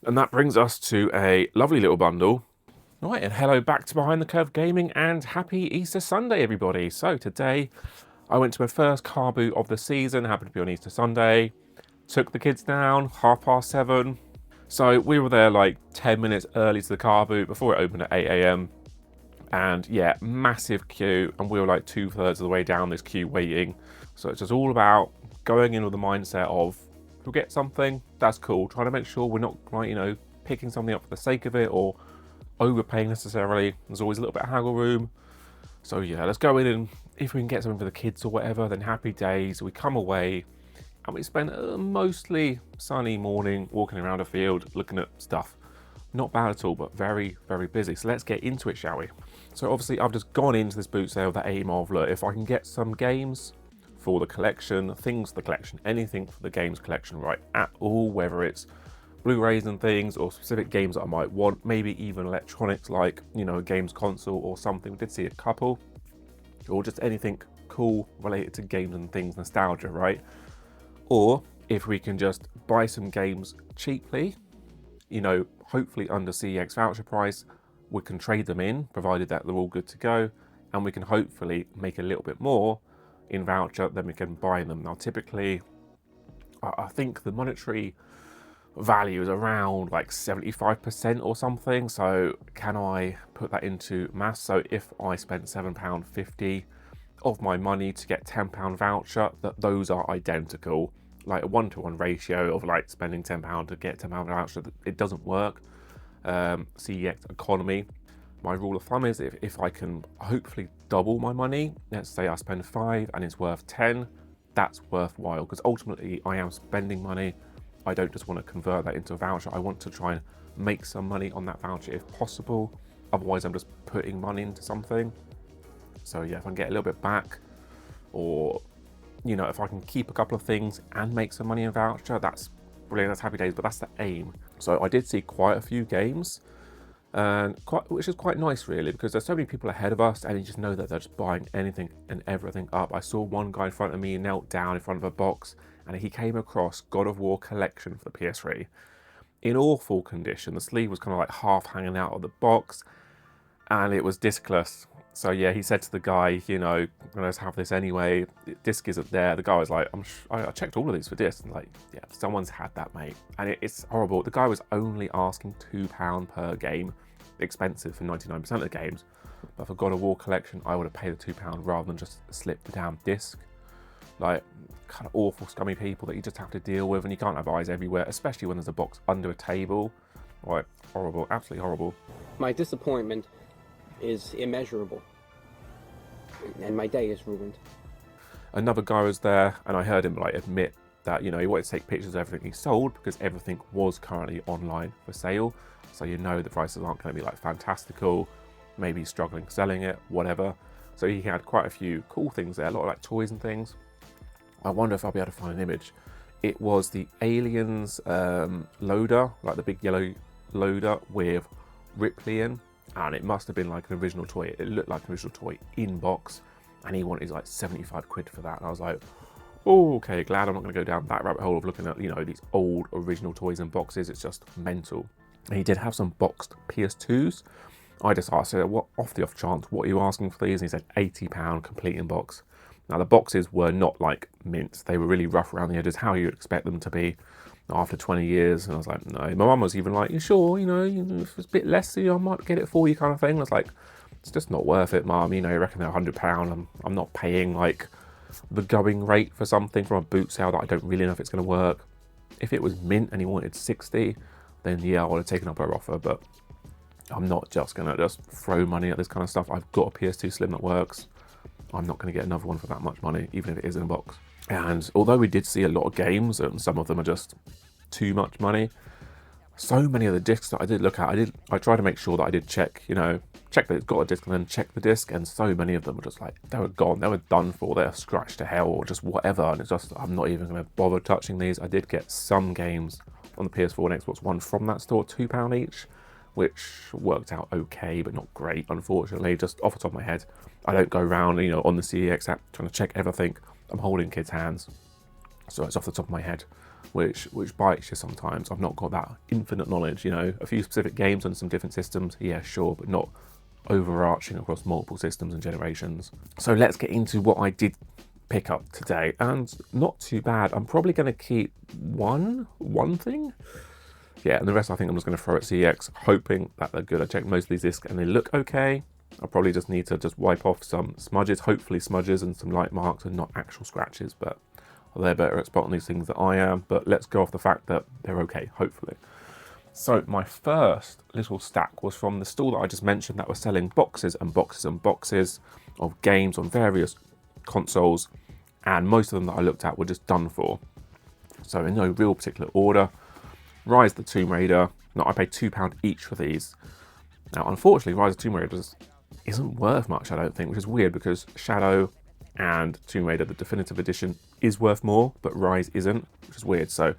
And that brings us to a lovely little bundle. Right, and hello back to Behind the Curve Gaming, and happy Easter Sunday, everybody. So today, I went to my first car boot of the season, happened to be on Easter Sunday. Took the kids down, 7:30. So we were there like 10 minutes early to the car boot before it opened at 8 a.m. And yeah, massive queue, and we were like 2/3 of the way down this queue waiting. So it's just all about going in with the mindset of, if we get something, that's cool. Trying to make sure we're not, like, picking something up for the sake of it or overpaying necessarily. There's always a little bit of haggle room. So yeah, let's go in, and if we can get something for the kids or whatever, then happy days. We come away and we spent a mostly sunny morning walking around a field looking at stuff. Not bad at all, but very, very busy. So let's get into it, shall we? So obviously I've just gone into this boot sale with the aim of, look, if I can get some games for the collection, things for the collection, anything for the games collection, right, at all, whether it's Blu-rays and things or specific games that I might want, maybe even electronics like, a games console or something. We did see a couple, or just anything cool related to games and things, nostalgia, right? Or if we can just buy some games cheaply, hopefully under CEX voucher price, we can trade them in, provided that they're all good to go, and we can hopefully make a little bit more in voucher than we can buy them. Now, typically, I think the monetary value is around like 75% or something. So can I put that into maths? So if I spent £7.50 of my money to get £10 voucher, that those are identical, like a 1-to-1 ratio of like spending £10 to get £10 voucher. It doesn't work. CEX economy, my rule of thumb is if I can hopefully double my money, let's say I spend 5 and it's worth 10, that's worthwhile, because ultimately I am spending money. I don't just want to convert that into a voucher. I want to try and make some money on that voucher if possible. Otherwise I'm just putting money into something. So yeah, if I can get a little bit back, or if I can keep a couple of things and make some money in voucher, that's brilliant, that's happy days, but that's the aim. So I did see quite a few games, and which is quite nice really, because there's so many people ahead of us and you just know that they're just buying anything and everything up. I saw one guy in front of me knelt down in front of a box, and he came across God of War Collection for the PS3 in awful condition. The sleeve was kind of like half hanging out of the box, and it was discless. So yeah, he said to the guy, let's have this anyway. Disc isn't there. The guy was like, I checked all of these for disc. And like, yeah, someone's had that, mate. And it's horrible. The guy was only asking £2 per game. Expensive for 99% of the games. But for God of War Collection, I would have paid the £2 rather than just slip the damn disc. Like, kind of awful, scummy people that you just have to deal with, and you can't have eyes everywhere, especially when there's a box under a table. Right, horrible, absolutely horrible. My disappointment is immeasurable, and my day is ruined. Another guy was there, and I heard him admit that he wanted to take pictures of everything he sold because everything was currently online for sale. So the prices aren't going to be fantastical, maybe struggling selling it, whatever. So he had quite a few cool things there, a lot of toys and things. I wonder if I'll be able to find an image. It was the Aliens loader, like the big yellow loader with Ripley in. And it must have been like an original toy. It looked like an original toy in box, and he wanted like 75 quid for that. And I was like, oh, okay, glad I'm not going to go down that rabbit hole of looking at these old original toys in boxes. It's just mental. And he did have some boxed PS2s. I just asked him, what, off the off chance, what are you asking for these? And he said £80 complete in box. Now the boxes were not like mints. They were really rough around the edges, how you'd expect them to be after 20 years. And I was like, no. My mum was even like, you sure, if it's a bit less, I might get it for you, kind of thing. I was like, it's just not worth it, mum. You reckon they're £100. I'm not paying like the going rate for something from a boot sale that I don't really know if it's going to work. If it was mint and he wanted 60, then yeah, I would have taken up her offer. But I'm not just going to just throw money at this kind of stuff. I've got a PS2 Slim that works. I'm not going to get another one for that much money, even if it is in a box. And although we did see a lot of games, and some of them are just too much money, so many of the discs that I did look at, I tried to make sure that I did check that it's got a disc and then check the disc, and so many of them were just like, they were gone, they were done for, they're scratched to hell, or just whatever, and it's just, I'm not even going to bother touching these. I did get some games on the PS4 and Xbox One from that store, £2 each, which worked out okay, but not great, unfortunately. Just off the top of my head, I don't go around, on the CEX app trying to check everything. I'm holding kids' hands, so it's off the top of my head. which bites you sometimes. I've not got that infinite knowledge, you know. A few specific games on some different systems, yeah, sure, but not overarching across multiple systems and generations. So let's get into what I did pick up today, and not too bad. I'm probably going to keep one thing. Yeah, and the rest I think I'm just going to throw at CEX, hoping that they're good. I checked most of these discs and they look okay. I probably just need to just wipe off some smudges, hopefully smudges and some light marks and not actual scratches, but they're better at spotting these things than I am. But let's go off the fact that they're okay, hopefully. So my first little stack was from the stall that I just mentioned that was selling boxes and boxes and boxes of games on various consoles, and most of them that I looked at were just done for. So in no real particular order. Rise the Tomb Raider. Now I paid £2 each for these. Now unfortunately Rise of Tomb Raider isn't worth much, I don't think, which is weird because Shadow and Tomb Raider, the definitive edition, is worth more, but Rise isn't, which is weird. So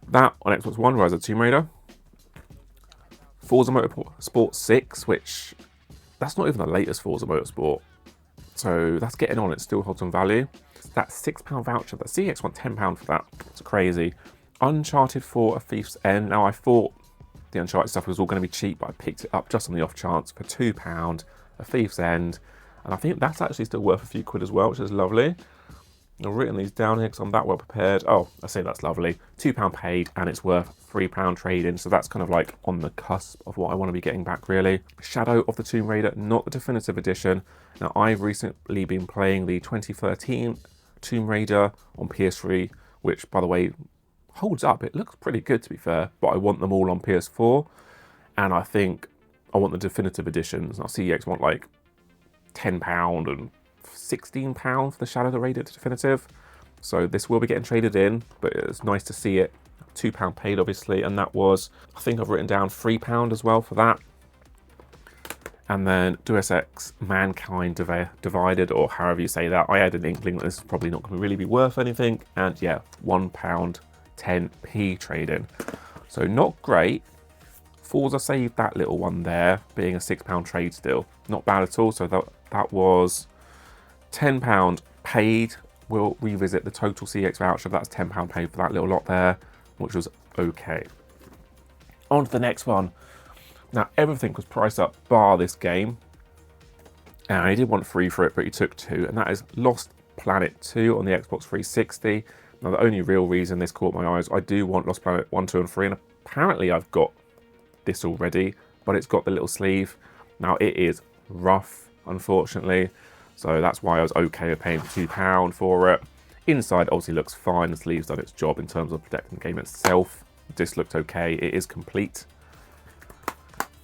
that on Xbox One, Rise of Tomb Raider. Forza Motorsport 6, which that's not even the latest Forza Motorsport. So that's getting on, it still holds some value. That £6 voucher, that CX want £10 for that. It's crazy. Uncharted 4, A Thief's End. Now I thought the Uncharted stuff was all going to be cheap, but I picked it up just on the off chance for £2, A Thief's End. And I think that's actually still worth a few quid as well, which is lovely. I've written these down here because I'm that well prepared. Oh, I say that's lovely. £2 paid and it's worth £3 trade-in. So that's kind of like on the cusp of what I want to be getting back, really. Shadow of the Tomb Raider, not the definitive edition. Now, I've recently been playing the 2013 Tomb Raider on PS3, which, by the way, holds up. It looks pretty good, to be fair, but I want them all on PS4. And I think I want the definitive editions. Now, CEX want like £10 and £16 for the Shadow of the Raider definitive. So this will be getting traded in, but it's nice to see it. £2 paid, obviously, and that was, I think I've written down £3 as well for that. And then Deus Ex Mankind Divided, or however you say that. I had an inkling that this is probably not going to really be worth anything. And yeah, £1 10p trade-in. So not great. Forza saved that little one there, being a £6 trade still. Not bad at all. So that was £10 paid. We'll revisit the total CX voucher. That's £10 paid for that little lot there, which was okay. On to the next one. Now, everything was priced up bar this game. And I did want free for it, but he took two. And that is Lost Planet 2 on the Xbox 360. Now, the only real reason this caught my eyes, I do want Lost Planet 1, 2, and 3. And apparently I've got this already, but it's got the little sleeve. Now, it is rough, unfortunately. So that's why I was okay with paying £2 for it. Inside obviously looks fine. The sleeve's done its job in terms of protecting the game itself. This looked okay. It is complete.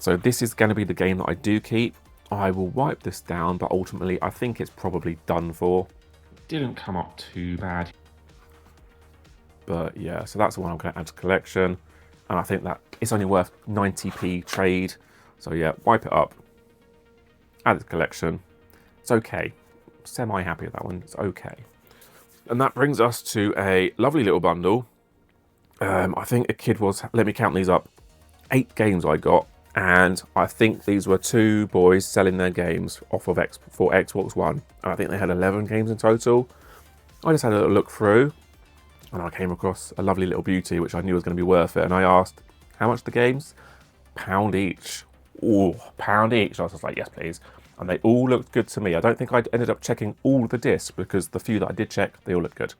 So this is going to be the game that I do keep. I will wipe this down, but ultimately I think it's probably done for. Didn't come up too bad. But yeah, so that's the one I'm going to add to collection. And I think that it's only worth 90p trade. So yeah, wipe it up. Add it to collection. It's okay. Semi-happy with that one. It's okay. And that brings us to a lovely little bundle. I think a kid was, let me count these up, 8 games I got. And I think these were 2 boys selling their games off of for Xbox One. And I think they had 11 games in total. I just had a little look through and I came across a lovely little beauty, which I knew was going to be worth it. And I asked, how much the games? £1 each. Ooh, £1 each. I was just like, yes, please. And they all looked good to me. I don't think I ended up checking all the discs because the few that I did check, they all looked good.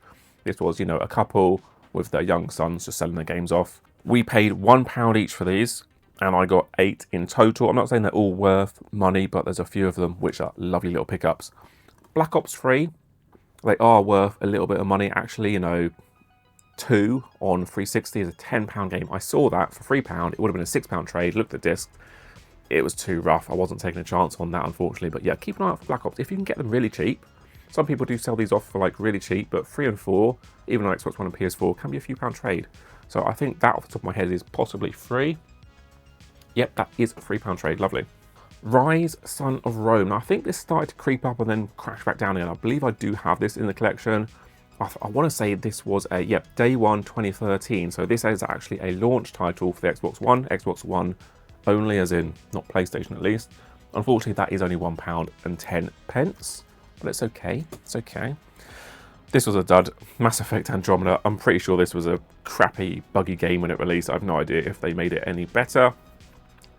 This was, you know, a couple with their young sons just selling their games off. We paid £1 each for these. And I got 8 in total. I'm not saying they're all worth money, but there's a few of them which are lovely little pickups. Black Ops 3, they are worth a little bit of money. Actually, you know, 2 on 360 is a £10 game. I saw that for £3. It would have been a £6 trade. Looked at the disc. It was too rough. I wasn't taking a chance on that, unfortunately. But yeah, keep an eye out for Black Ops. If you can get them really cheap. Some people do sell these off for like really cheap, but 3 and 4, even on Xbox One and PS4, can be a few pound trade. So I think that off the top of my head is possibly free. Yep, that is a £3 trade. Lovely. Rise, Son of Rome. Now, I think this started to creep up and then crash back down again. I believe I do have this in the collection. I want to say this was a, day 1 2013. So this is actually a launch title for the Xbox One only, as in not PlayStation at least. Unfortunately, that is only £1 and 10 pence, but it's okay. It's okay. This was a dud. Mass Effect Andromeda. I'm pretty sure this was a crappy, buggy game when it released. I have no idea if they made it any better.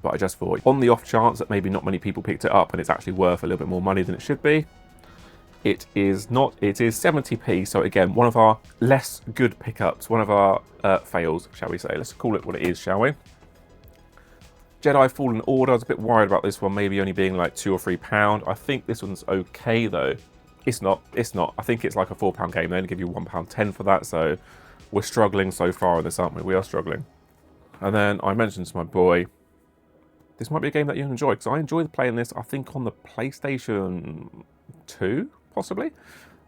But I just thought, on the off chance that maybe not many people picked it up and it's actually worth a little bit more money than it should be, it is not. It is 70p. So again, one of our less good pickups, one of our fails, shall we say. Let's call it what it is, shall we? Jedi Fallen Order. I was a bit worried about this one maybe only being like £2 or £3. I think this one's okay though. It's not. I think it's like a £4 game. They only give you £1.10 for that. So we're struggling so far in this, aren't we? We are struggling. And then I mentioned to my boy, this might be a game that you enjoy, because I enjoyed playing this, I think, on the PlayStation 2, possibly.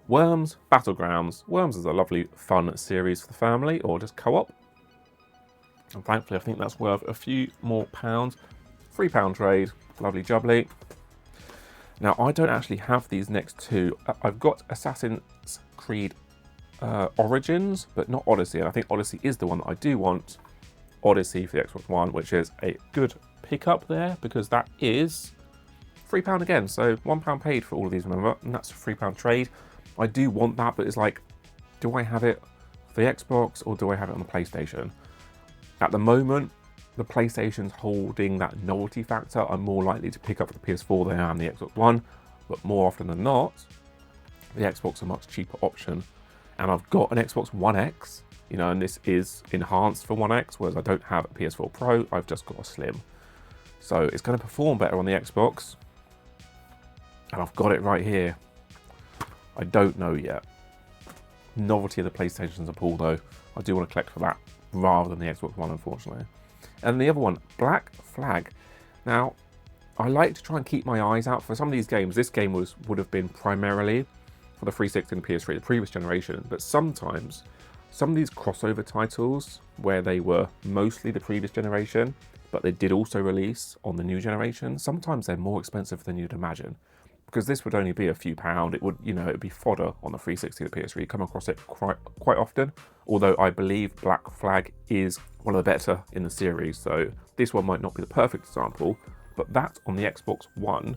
Worms Battlegrounds. Worms is a lovely, fun series for the family, or just co-op. And thankfully, I think that's worth a few more pounds. £3 trade. Lovely jubbly. Now, I don't actually have these next two. I've got Assassin's Creed Origins, but not Odyssey. And I think Odyssey is the one that I do want. Odyssey for the Xbox One, which is a good pickup there, because that is £3 again. So £1 paid for all of these, remember? And that's a £3 trade. I do want that, but it's like, do I have it for the Xbox or do I have it on the PlayStation? At the moment, the PlayStation's holding that novelty factor. I'm more likely to pick up the PS4 than I am the Xbox One, but more often than not, the Xbox is a much cheaper option. And I've got an Xbox One X, you know, and this is enhanced for One X, whereas I don't have a PS4 Pro, I've just got a Slim. So it's going to perform better on the Xbox. And I've got it right here. I don't know yet. Novelty of the PlayStation's a pull though. I do want to collect for that rather than the Xbox One, unfortunately. And the other one, Black Flag. Now, I like to try and keep my eyes out for some of these games. This game would have been primarily for the 360 and PS3, the previous generation. But sometimes, some of these crossover titles, where they were mostly the previous generation, but they did also release on the new generation, sometimes they're more expensive than you'd imagine. Because this would only be a few pound, it would, you know, it'd be fodder on the 360 or PS3. You come across it quite often. Although I believe Black Flag is one of the better in the series, so this one might not be the perfect example. But that on the Xbox One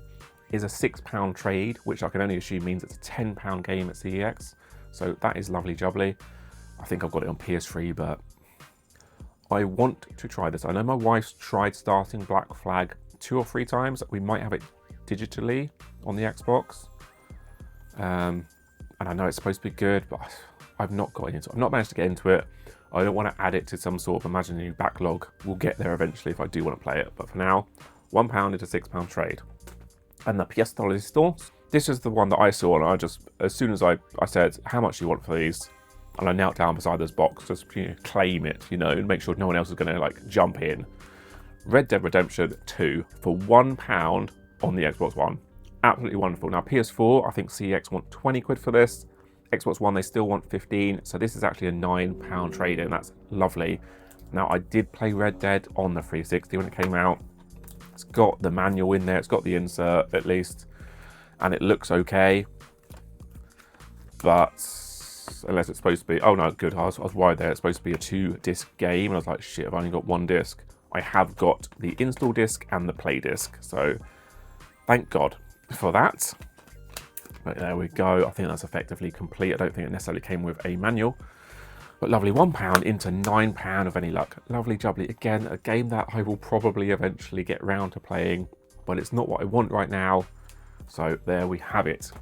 is a £6 trade, which I can only assume means it's a £10 game at CEX. So that is lovely jubbly. I think I've got it on PS3, but I want to try this. I know my wife's tried starting Black Flag 2 or 3 times. We might have it digitally on the Xbox, and I know it's supposed to be good, but I've not got into it. I've not managed to get into it. I don't want to add it to some sort of imaginary backlog. We'll get there eventually if I do want to play it, but for now, £1 is a £6 trade. And the pièce de résistance, this is the one that I saw, and I just, as soon as I said, how much do you want for these? And I knelt down beside this box, just, you know, claim it, you know, and make sure no one else is going to like jump in. Red Dead Redemption 2 for £1 on the Xbox One. Absolutely wonderful. Now PS4, I think CX want 20 quid for this. Xbox One, they still want 15. So this is actually a £9 trade-in. That's lovely. Now I did play Red Dead on the 360 when it came out. It's got the manual in there. It's got the insert at least. And it looks okay. But unless it's supposed to be, oh no, good. I was worried there. It's supposed to be a 2-disc game. And I was like, shit, I've only got 1 disc. I have got the install disc and the play disc. So thank God for that. But there we go. I think that's effectively complete. I don't think it necessarily came with a manual. But lovely, £1 into £9 of any luck. Lovely jubbly. Again, a game that I will probably eventually get round to playing, but it's not what I want right now. So there we have it.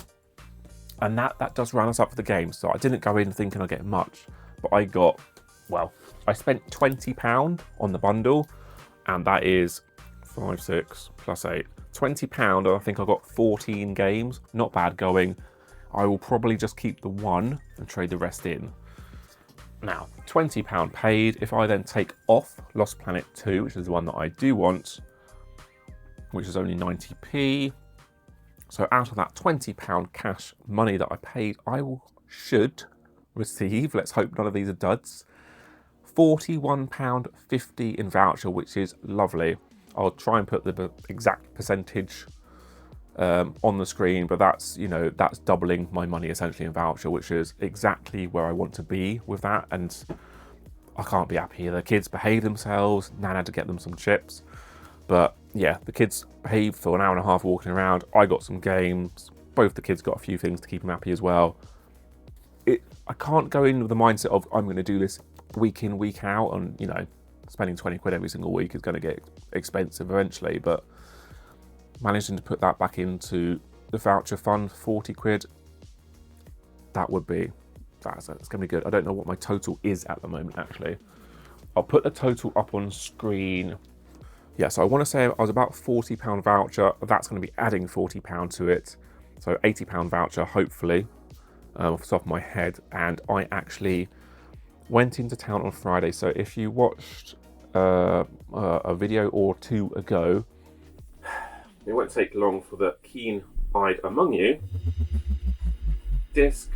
And that does round us up for the game. So I didn't go in thinking I'd get much, but I got, well, I spent £20 on the bundle, and that is 5, 6 plus 8. £20, and I think I got 14 games. Not bad going. I will probably just keep the one and trade the rest in. Now, £20 paid. If I then take off Lost Planet 2, which is the one that I do want, which is only 90p. So out of that £20 cash money that I paid, I should receive, let's hope none of these are duds, £41.50 in voucher, which is lovely. I'll try and put the exact percentage on the screen, but that's, you know, that's doubling my money essentially in voucher, which is exactly where I want to be with that. And I can't be happy. The kids behave themselves. Nan had to get them some chips, but yeah, the kids behaved for an hour and a half walking around. I got some games. Both the kids got a few things to keep them happy as well. I can't go in with the mindset of I'm going to do this week in, week out, and spending 20 quid every single week is going to get expensive eventually. But managing to put that back into the voucher fund, 40 quid, that's going to be good. I don't know what my total is at the moment, actually. I'll put the total up on screen. Yeah, so I want to say I was about £40 voucher. That's going to be adding £40 to it. So £80 voucher, hopefully, off the top of my head. And I actually went into town on Friday. So if you watched a video or two ago, it won't take long for the keen-eyed among you. Disc,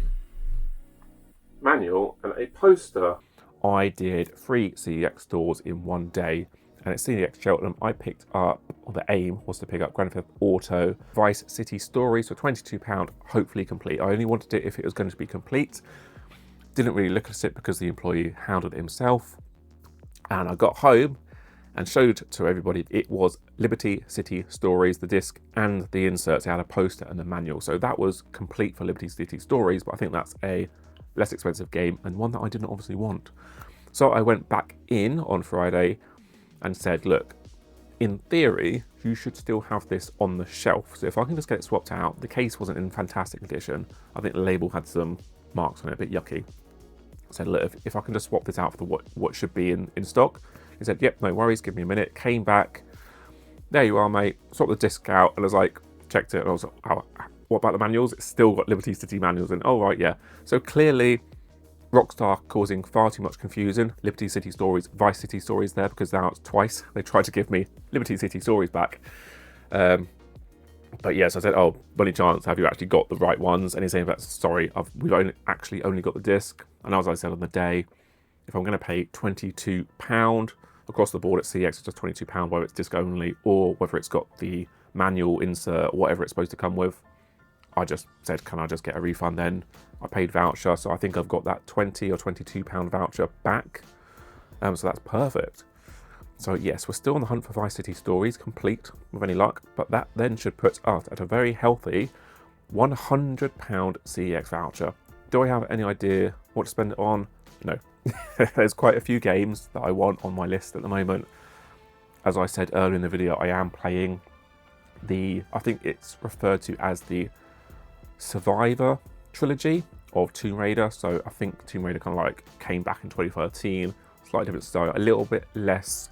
manual, and a poster. I did 3 CEX stores in one day, and at CEX Cheltenham I picked up, or the aim was to pick up Grand Theft Auto Vice City Stories for £22, hopefully complete. I only wanted it if it was going to be complete. Didn't really look at it because the employee handled it himself, and I got home and showed to everybody it was Liberty City Stories, the disc and the inserts. It had a poster and a manual, so that was complete for Liberty City Stories, but I think that's a less expensive game and one that I didn't obviously want. So I went back in on Friday and said, look, in theory, you should still have this on the shelf. So if I can just get it swapped out, the case wasn't in fantastic condition. I think the label had some marks on it, a bit yucky. I said, look, if I can just swap this out for what should be in stock. He said, yep, no worries, give me a minute. Came back, there you are, mate. Swapped the disc out, and I was like, checked it, and I was like, oh, what about the manuals? It's still got Liberty City manuals in. Oh, right, yeah. So clearly, Rockstar causing far too much confusion. Liberty City Stories, Vice City Stories there, because now it's twice. They tried to give me Liberty City Stories back. But yes, I said, oh, bunny chance, have you actually got the right ones? And he's saying, sorry, we've only got the disc. And as I said on the day, if I'm going to pay £22 across the board at CX, it's just £22, whether it's disc only or whether it's got the manual insert, whatever it's supposed to come with. I just said, can I just get a refund then? I paid voucher, so I think I've got that £20 or £22 voucher back. So that's perfect. So yes, we're still on the hunt for Vice City Stories, complete with any luck, but that then should put us at a very healthy £100 CEX voucher. Do I have any idea what to spend it on? No. There's quite a few games that I want on my list at the moment. As I said earlier in the video, I am playing I think it's referred to as the Survivor trilogy of Tomb Raider. So I think Tomb Raider kind of like came back in 2013, slightly different style, a little bit less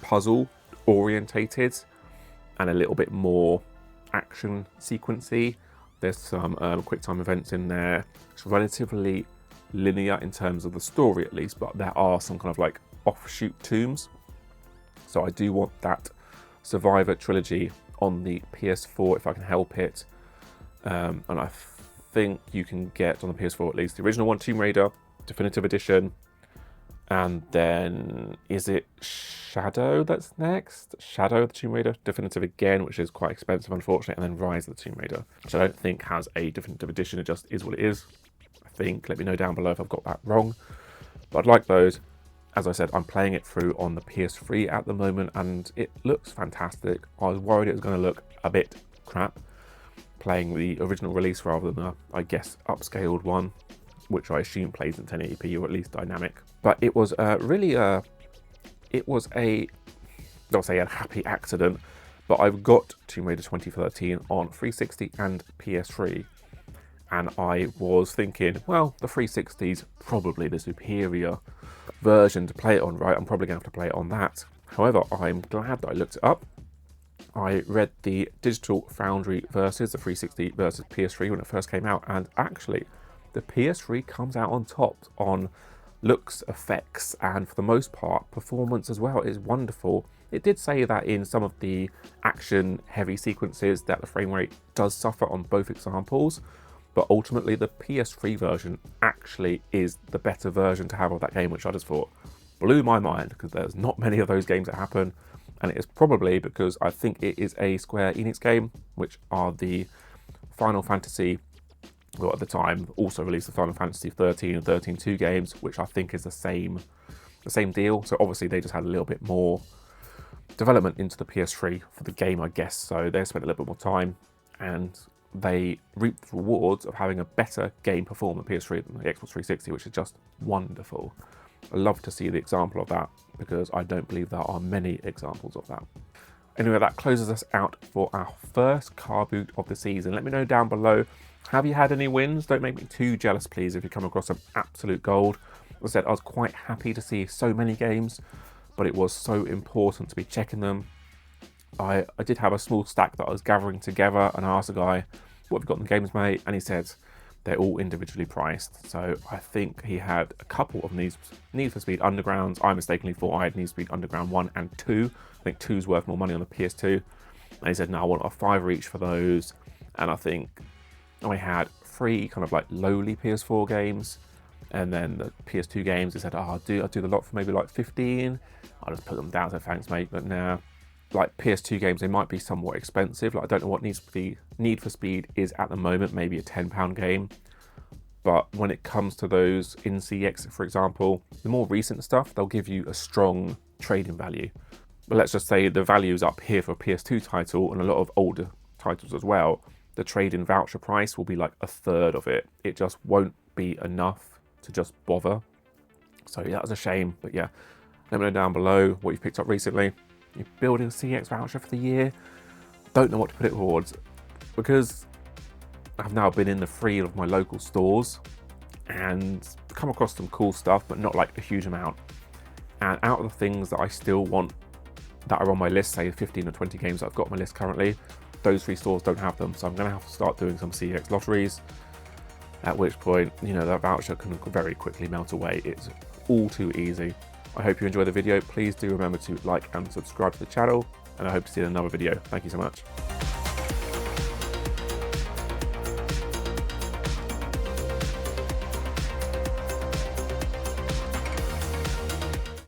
puzzle orientated and a little bit more action sequency. There's some quick time events in there. It's relatively linear in terms of the story at least, but there are some kind of like offshoot tombs. So I do want that Survivor trilogy on the PS4 if I can help it. And I think you can get on the PS4 at least the original one, Tomb Raider Definitive Edition, and then is it Shadow that's next? Shadow of the Tomb Raider Definitive again, which is quite expensive unfortunately, and then Rise of the Tomb Raider, which I don't think has a Definitive Edition, it just is what it is. I think, let me know down below if I've got that wrong. But I'd like those. As I said, I'm playing it through on the PS3 at the moment and it looks fantastic. I was worried it was going to look a bit crap, playing the original release rather than I guess, upscaled one, which I assume plays in 1080p or at least dynamic. But it was really it was not say a happy accident, but I've got Tomb Raider 2013 on 360 and PS3. And I was thinking, well, the 360's probably the superior version to play it on, right? I'm probably going to have to play it on that. However, I'm glad that I looked it up. I read the Digital Foundry versus the 360 versus PS3 when it first came out, and actually the PS3 comes out on top on looks, effects, and for the most part, performance as well is wonderful. It did say that in some of the action-heavy sequences that the frame rate does suffer on both examples, but ultimately the PS3 version actually is the better version to have of that game, which I just thought blew my mind because there's not many of those games that happen. And it is probably because I think it is a Square Enix game, which are the Final Fantasy, well at the time also released the Final Fantasy 13 and 13-2 games, which I think is the same deal. So obviously they just had a little bit more development into the PS3 for the game, I guess. So they spent a little bit more time, and they reap the rewards of having a better game performance on PS3 than the Xbox 360, which is just wonderful. I love to see the example of that because I don't believe there are many examples of that. Anyway, that closes us out for our first car boot of the season. Let me know down below, have you had any wins? Don't make me too jealous, please, if you come across some absolute gold. As I said, I was quite happy to see so many games, but it was so important to be checking them. I did have a small stack that I was gathering together, and I asked the guy, what have you got in the games, mate? And he said they're all individually priced. So I think he had a couple of Need for Speed Undergrounds. I mistakenly thought I had Need for Speed Underground 1 and 2. I think 2's worth more money on the PS2. And he said, no, I want a $5 each for those. And I think I had 3 kind of like lowly PS4 games. And then the PS2 games, he said, oh, I'll do the lot for maybe like 15. I'll just put them down, so thanks, mate. But nah, like PS2 games, they might be somewhat expensive. Like I don't know what Need for Speed is at the moment, maybe a £10 game. But when it comes to those in CX, for example, the more recent stuff, they'll give you a strong trading value. But let's just say the value is up here for a PS2 title and a lot of older titles as well. The trade-in voucher price will be like a third of it. It just won't be enough to just bother. So yeah, that was a shame. But yeah, let me know down below what you've picked up recently. You're building a CX voucher for the year. Don't know what to put it towards because I've now been in the 3 of my local stores and come across some cool stuff, but not like a huge amount. And out of the things that I still want that are on my list, say 15 or 20 games that I've got on my list currently, those 3 stores don't have them. So I'm going to have to start doing some CX lotteries, at which point, you know, that voucher can very quickly melt away. It's all too easy. I hope you enjoy the video. Please do remember to like and subscribe to the channel, and I hope to see you in another video. Thank you so much.